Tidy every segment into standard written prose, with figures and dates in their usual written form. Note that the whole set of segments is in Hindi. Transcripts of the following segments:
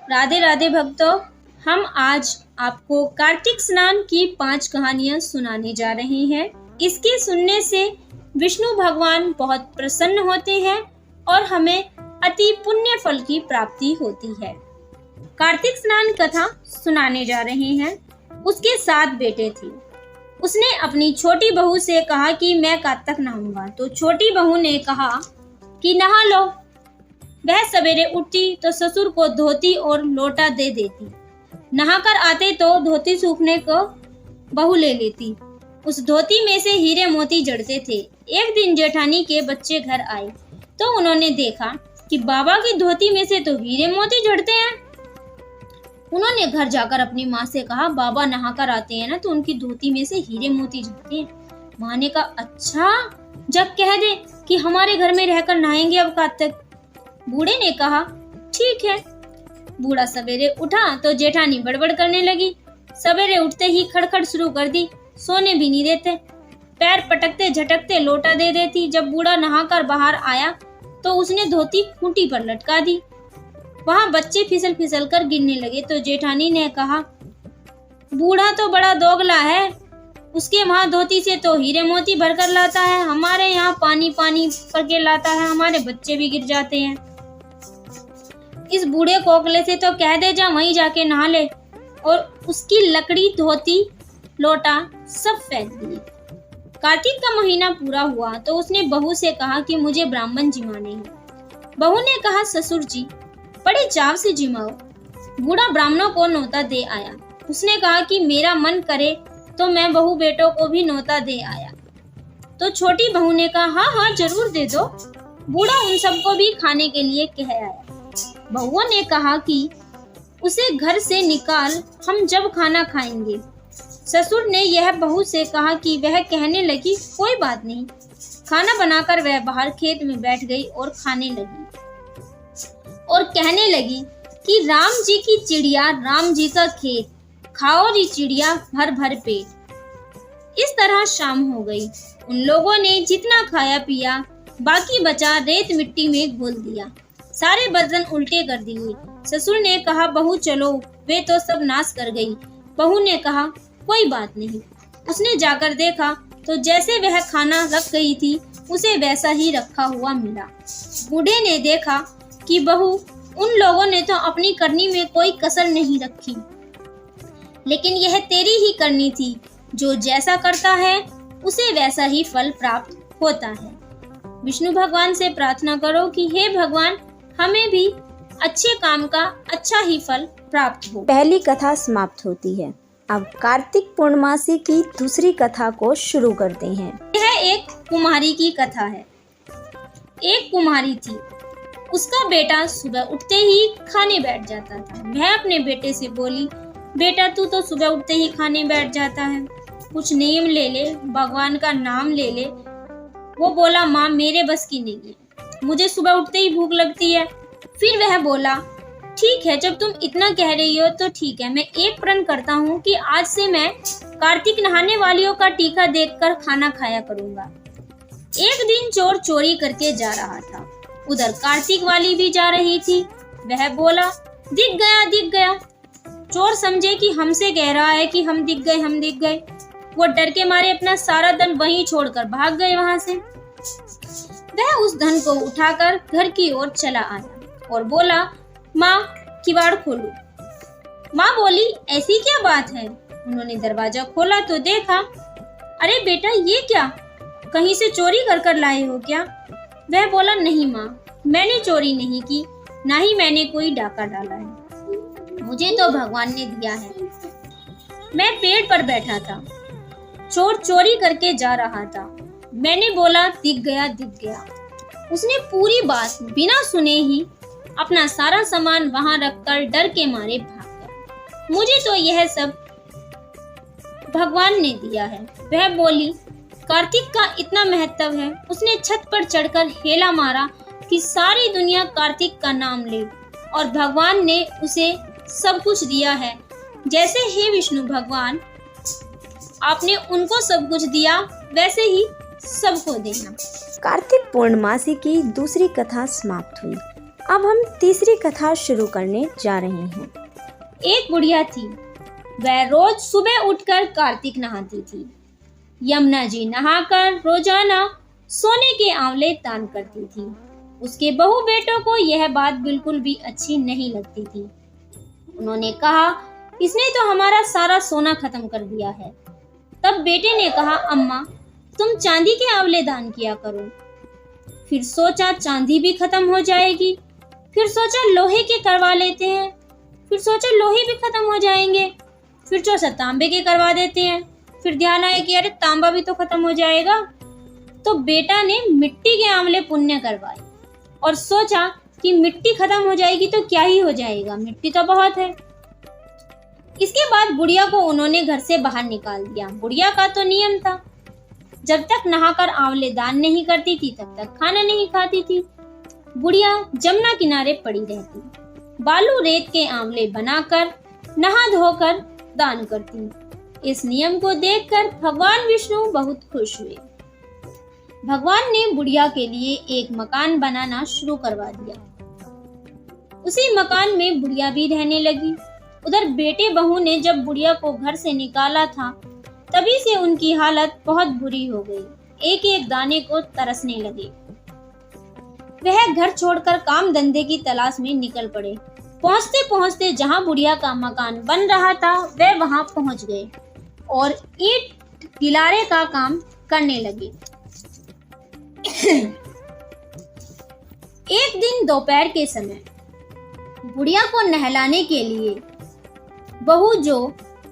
राधे राधे भक्तों, हम आज आपको कार्तिक स्नान की 5 कहानियां सुनाने जा रहे हैं। इसके सुनने से विष्णु भगवान बहुत प्रसन्न होते हैं और हमें अति पुण्य फल की प्राप्ति होती है। कार्तिक स्नान कथा सुनाने जा रहे हैं। उसके 7 बेटे थे। उसने अपनी छोटी बहू से कहा कि मैं कार्तिक नहाऊंगा, तो छोटी बहू ने कहा कि नहा लो। वह सवेरे उठती तो ससुर को धोती और लोटा दे देती। नहाकर आते तो धोती सूखने को बहू ले लेती। उस धोती में से हीरे मोती जड़ते थे। एक दिन जेठानी के बच्चे घर आए तो उन्होंने देखा कि बाबा की धोती में से तो हीरे मोती जड़ते हैं। उन्होंने घर जाकर अपनी माँ से कहा, बाबा नहाकर आते हैं ना तो उनकी धोती में से हीरे मोती जड़ते हैं। माँ ने कहा, अच्छा, जब कह दे कि हमारे घर में रहकर नहाएंगे अब कार्तिक। बूढ़े ने कहा, ठीक है। बूढ़ा सवेरे उठा तो जेठानी बड़बड़ करने लगी। सवेरे उठते ही खड़खड़ शुरू कर दी। सोने भी नहीं देते, पैर पटकते झटकते लोटा दे देती। जब बूढ़ा नहाकर बाहर आया तो उसने धोती खूंटी पर लटका दी। वहां बच्चे फिसल फिसल कर गिरने लगे तो जेठानी ने कहा, बूढ़ा तो बड़ा दोगला है, उसके वहां धोती से तो हीरे मोती भरकर लाता है, हमारे यहाँ पानी पानी करके लाता है, हमारे बच्चे भी गिर जाते हैं। इस बूढ़े कोकले से तो कह दे जा वहीं जाके नहा ले। और उसकी लकड़ी धोती लोटा सब फेंक दिए। कार्तिक का महीना पूरा हुआ तो उसने बहू से कहा कि मुझे ब्राह्मण जिमाने हैं। बहू ने कहा, ससुर जी बड़े चाव से जिमाओ। बूढ़ा ब्राह्मणों को न्योता दे आया। उसने कहा कि मेरा मन करे तो मैं बहू बेटों को भी न्योता दे आया। तो छोटी बहू ने कहा, हाँ हाँ जरूर दे दो। बूढ़ा उन सबको भी खाने के लिए कह आया। बहुओं ने कहा कि उसे घर से निकाल, हम जब खाना खाएंगे। ससुर ने यह बहू से कहा कि वह कहने लगी, कोई बात नहीं। खाना बनाकर वह बाहर खेत में बैठ गई और खाने लगी और कहने लगी कि राम जी की चिड़िया राम जी का खेत, खाओ री चिड़िया भर भर पेट। इस तरह शाम हो गई। उन लोगों ने जितना खाया पिया, बाकी बचा रेत मिट्टी में घोल दिया। सारे बर्तन उल्टे कर दिए। ससुर ने कहा, बहू चलो, वे तो सब नाश कर गई। बहू ने कहा, कोई बात नहीं। उसने जाकर देखा तो जैसे वह खाना रख गई थी उसे वैसा ही रखा हुआ मिला। बूढ़े ने देखा कि बहू, उन लोगों ने तो अपनी करनी में कोई कसर नहीं रखी, लेकिन यह तेरी ही करनी थी। जो जैसा करता है उसे वैसा ही फल प्राप्त होता है। विष्णु भगवान से प्रार्थना करो कि हे भगवान, हमें भी अच्छे काम का अच्छा ही फल प्राप्त हो। पहली कथा समाप्त होती है। अब कार्तिक पूर्णमासी की दूसरी कथा को शुरू करते हैं। यह एक कुम्हारी की कथा है। एक कुम्हारी थी। उसका बेटा सुबह उठते ही खाने बैठ जाता था। वह अपने बेटे से बोली, बेटा तू तो सुबह उठते ही खाने बैठ जाता है, कुछ नेम ले ले, भगवान का नाम ले ले। वो बोला, माँ मेरे बस की नहीं है, मुझे सुबह उठते ही भूख लगती है। फिर वह बोला, ठीक है, जब तुम इतना कह रही हो तो ठीक है, मैं एक प्रण करता हूँ कि आज से मैं कार्तिक नहाने वालियों का टीका देखकर खाना खाया करूंगा। एक दिन चोर चोरी करके जा रहा था। उधर कार्तिक वाली भी जा रही थी। वह बोला, दिख गया दिख गया। चोर समझे कि हमसे कह रहा है कि हम दिख गए हम दिख गए। वो डर के मारे अपना सारा धन वहीं छोड़कर भाग गए वहां से। वह उस धन को उठाकर घर की ओर चला आया और बोला, माँ किवाड़ खोलो। माँ बोली, ऐसी क्या बात है? उन्होंने दरवाजा खोला तो देखा, अरे बेटा ये क्या, कहीं से चोरी कर कर लाए हो क्या? वह बोला, नहीं माँ, मैंने चोरी नहीं की, ना ही मैंने कोई डाका डाला है, मुझे तो भगवान ने दिया है। मैं पेड़ पर बैठा था, चोर चोरी करके जा रहा था, मैंने बोला दिख गया दिख गया। उसने पूरी बात बिना सुने ही अपना सारा सामान वहां रखकर डर के मारे भाग गया। मुझे तो यह सब भगवान ने दिया है। वह बोली, कार्तिक का इतना महत्व है। उसने छत पर चढ़कर हेला मारा कि सारी दुनिया कार्तिक का नाम ले, और भगवान ने उसे सब कुछ दिया है। जैसे हे विष्णु भगवान, आपने उनको सब कुछ दिया, वैसे ही सबको देना। कार्तिक पूर्णमासी की दूसरी कथा समाप्त हुई। अब हम तीसरी कथा शुरू करने जा रहे हैं। एक बुढ़िया थी, वह रोज सुबह उठकर कार्तिक नहाती थी। यमुना जी नहाकर रोजाना सोने के आंवले दान करती थी। उसके बहू बेटों को यह बात बिल्कुल भी अच्छी नहीं लगती थी। उन्होंने कहा, इसने तो हमारा सारा सोना खत्म कर दिया है। तब बेटे ने कहा, अम्मा तुम चांदी के आंवले दान किया करो। फिर सोचा चांदी भी खत्म हो जाएगी, फिर सोचा लोहे के करवा लेते हैं, फिर सोचा लोहे भी खत्म हो जाएंगे, फिर सोचा तांबे के करवा देते हैं, फिर ध्यान आया कि अरे तांबा भी तो खत्म हो जाएगा। तो बेटा ने मिट्टी के आंवले पुण्य करवाए और सोचा कि मिट्टी खत्म हो जाएगी तो क्या ही हो जाएगा, मिट्टी तो बहुत है। इसके बाद बुढ़िया को उन्होंने घर से बाहर निकाल दिया। बुढ़िया का तो नियम था, जब तक नहाकर आंवले दान नहीं करती थी तब तक खाना नहीं खाती थी। बुढ़िया जमुना किनारे पड़ी रहती, बालू रेत के आंवले बनाकर नहा धोकर दान करती। इस नियम को देखकर भगवान विष्णु बहुत खुश हुए। भगवान ने बुढ़िया के लिए एक मकान बनाना शुरू करवा दिया। उसी मकान में बुढ़िया भी रहने लगी। उधर बेटे बहू ने जब बुढ़िया को घर से निकाला था तभी से उनकी हालत बहुत बुरी हो गई। एक एक दाने को तरसने लगे। वह घर छोड़कर काम धंधे की तलाश में निकल पड़े। पहुंचते पहुंचते जहां बुढ़िया का मकान बन रहा था वह वहां पहुंच गए और ईंट गिलारे का काम करने लगे। एक दिन दोपहर के समय बुढ़िया को नहलाने के लिए बहू जो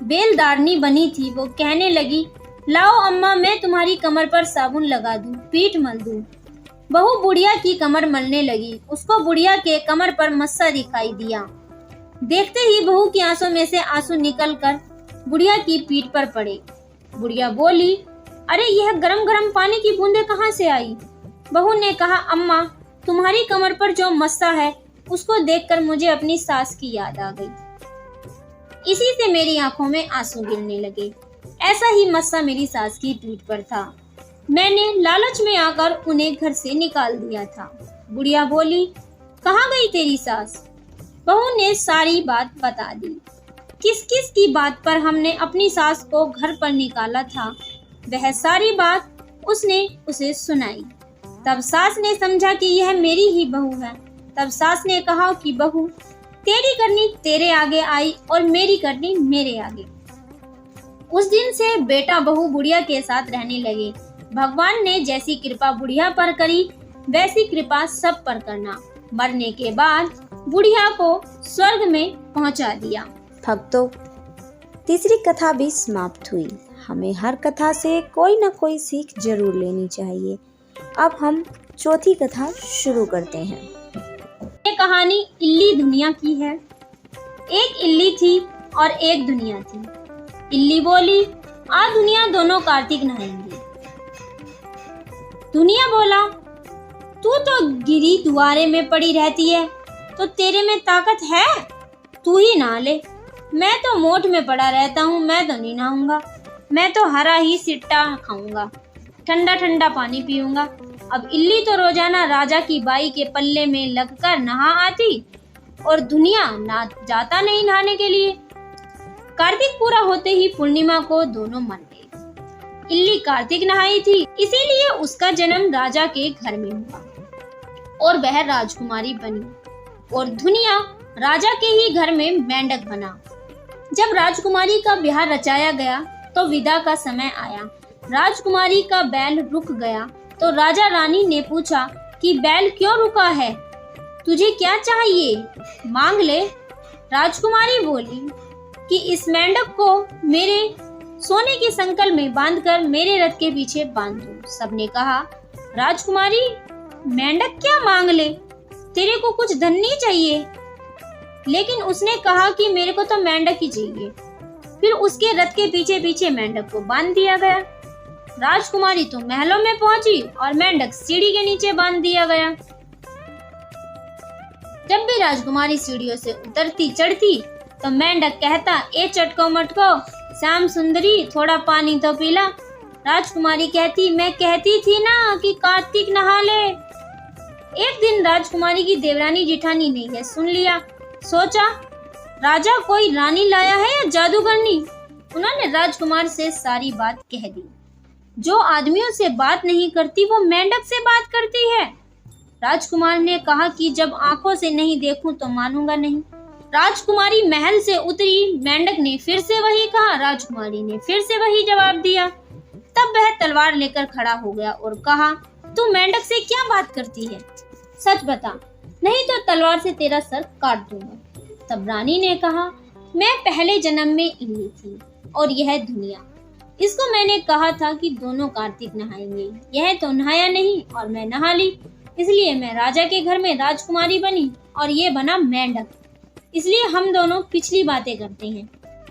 बेलदारनी बनी थी वो कहने लगी, लाओ अम्मा मैं तुम्हारी कमर पर साबुन लगा दूं, पीठ मल दूं। बहू बुढ़िया की कमर मलने लगी। उसको बुढ़िया के कमर पर मस्सा दिखाई दिया। देखते ही बहू की आंसू में से आंसू निकलकर बुढ़िया की पीठ पर पड़े। बुढ़िया बोली, अरे यह गरम गरम पानी की बूंदें कहाँ से आई? बहू ने कहा, अम्मा तुम्हारी कमर पर जो मस्सा है उसको देखकर मुझे अपनी सास की याद आ गई। इसी से मेरी आंखों में आंसू गिरने लगे। ऐसा ही मस्सा मेरी सास की पीठ पर था। मैंने लालच में आकर उन्हें घर से निकाल दिया था। बुढ़िया बोली, कहाँ गई तेरी सास? बहू ने सारी बात बता दी। किस किस की बात पर हमने अपनी सास को घर पर निकाला था वह सारी बात उसने उसे सुनाई। तब सास ने समझा कि यह मेरी ही बहू है। तब सास ने कहा कि बहू तेरी करनी तेरे आगे आई और मेरी करनी मेरे आगे। उस दिन से बेटा बहू बुढ़िया के साथ रहने लगे। भगवान ने जैसी कृपा बुढ़िया पर करी वैसी कृपा सब पर करना। मरने के बाद बुढ़िया को स्वर्ग में पहुंचा दिया। भक्तों, तीसरी कथा भी समाप्त हुई। हमें हर कथा से कोई न कोई सीख जरूर लेनी चाहिए। अब हम चौथी कथा शुरू करते हैं। ये कहानी इल्ली दुनिया की है। एक इल्ली थी और एक दुनिया थी। इल्ली बोली, आज दुनिया दोनों कार्तिक नहाएंगे। दुनिया बोला, तू तो गिरी दुआरे में पड़ी रहती है तो तेरे में ताकत है, तू ही नहा ले। मैं तो मोट में पड़ा रहता हूँ, मैं तो नहीं नहाऊंगा। मैं तो हरा ही सिट्टा खाऊंगा, ठंडा ठंडा पानी पीऊंगा। अब इल्ली तो रोजाना राजा की बाई के पल्ले में लगकर नहा आती और दुनिया ना जाता नहीं नहाने के लिए। कार्तिक पूरा होते ही पूर्णिमा को दोनों मर गए। इल्ली कार्तिक नहाई थी, इसीलिए उसका जन्म राजा के घर में हुआ और वह राजकुमारी बनी और दुनिया राजा के ही घर में मेंढक बना। जब राजकुमारी का ब्याह रचाया गया तो विदा का समय आया। राजकुमारी का बैल रुक गया तो राजा रानी ने पूछा कि बैल क्यों रुका है, तुझे क्या चाहिए, मांग ले। राजकुमारी बोली कि इस मेंढक को मेरे सोने के संकल में बांधकर मेरे रथ के पीछे बांध दो। सबने कहा, राजकुमारी मेंढक क्या मांग ले, तेरे को कुछ धन नहीं चाहिए? लेकिन उसने कहा कि मेरे को तो मेंढक ही चाहिए। फिर उसके रथ के पीछे पीछे मेंढक को बांध दिया गया। राजकुमारी तो महलों में पहुंची और मेंढक सीढ़ी के नीचे बांध दिया गया। जब भी राजकुमारी सीढ़ियों से उतरती चढ़ती तो मेंढक कहता, ए चटको मटको श्याम सुंदरी थोड़ा पानी तो पीला। राजकुमारी कहती, मैं कहती थी ना कि कार्तिक नहा ले। एक दिन राजकुमारी की देवरानी जिठानी ने यह सुन लिया। सोचा, राजा कोई रानी लाया है या जादूगरनी। उन्होंने राजकुमार से सारी बात कह दी। जो आदमियों से बात नहीं करती वो मेंढक से बात करती है। राजकुमार ने कहा कि जब आंखों से नहीं देखूं तो मानूंगा नहीं। राजकुमारी महल से उतरी। मेंढक ने फिर से वही कहा। राजकुमारी ने फिर से वही जवाब दिया। तब वह तलवार लेकर खड़ा हो गया और कहा, तू मेंढक से क्या बात करती है? सच बता, नहीं तो तलवार से तेरा सर काट दूंगा। तब रानी ने कहा, मैं पहले जन्म में इल्ली थी और यह दुनिया। इसको मैंने कहा था कि दोनों कार्तिक नहाएंगे। यह तो नहाया नहीं और मैं नहा ली, इसलिए मैं राजा के घर में राजकुमारी बनी और ये बना मेंढक। इसलिए हम दोनों पिछली बातें करते हैं।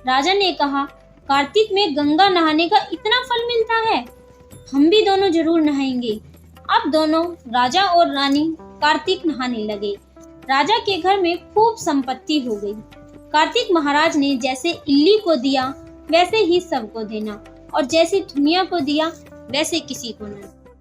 राजा ने कहा, कार्तिक में गंगा नहाने का इतना फल मिलता है, हम भी दोनों जरूर नहाएंगे। अब दोनों राजा और रानी कार्तिक नहाने लगे। राजा के घर में खूब संपत्ति हो गई। कार्तिक महाराज ने जैसे इल्ली को दिया वैसे ही सबको देना, और जैसे दुनिया को दिया वैसे किसी को न।